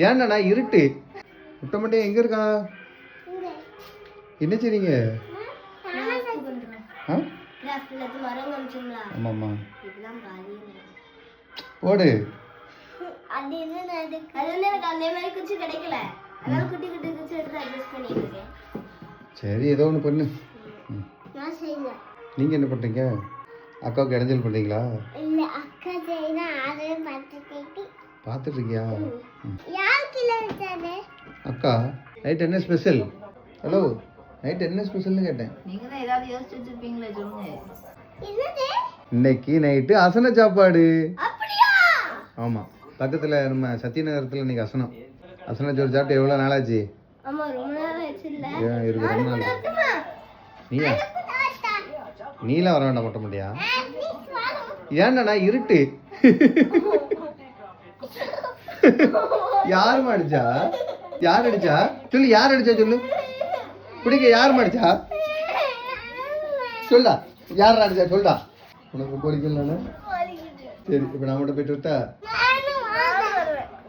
ஏன்னா இருட்டு முட்டை மட்டும் எங்க இருக்கா? என்ன செய்றீங்க? ஆமாம்மா போடு. சரி ஏதோ ஒன்று பண்ணு. நீங்க என்ன பண்றீங்க? அக்காவுக்கு இடைஞ்சல் பண்றீங்களா? பார்த்துட்டு இருக்கியா? அக்கா நைட் என்ன ஸ்பெஷல்? ஹலோ நைட் என்ன ஸ்பெஷல்னு கேட்டேன். இன்னைக்கு நைட்டு அசன சாப்பாடு. ஆமா பக்கத்துல நம்ம சத்தியநகரத்துல இன்னைக்கு அசனம். அசன சோறு சாப்பிட்டு எவ்வளவு நாளாச்சு? நீலாம் வர வேண்டாம் மொட்டை முடியா? ஏன்னா இருட்டு. யாருமா அடிச்சா? யார் அடிச்சா சொல்லு? யார் அடிச்சா சொல்லு? பிடிக்க யாருமா அடிச்சா? சொல்லா யார் அடிச்சா? சொல்டா. உனக்கு பொறிக்கல. சரி இப்ப நான் மட்டும் போயிட்டு விட்டா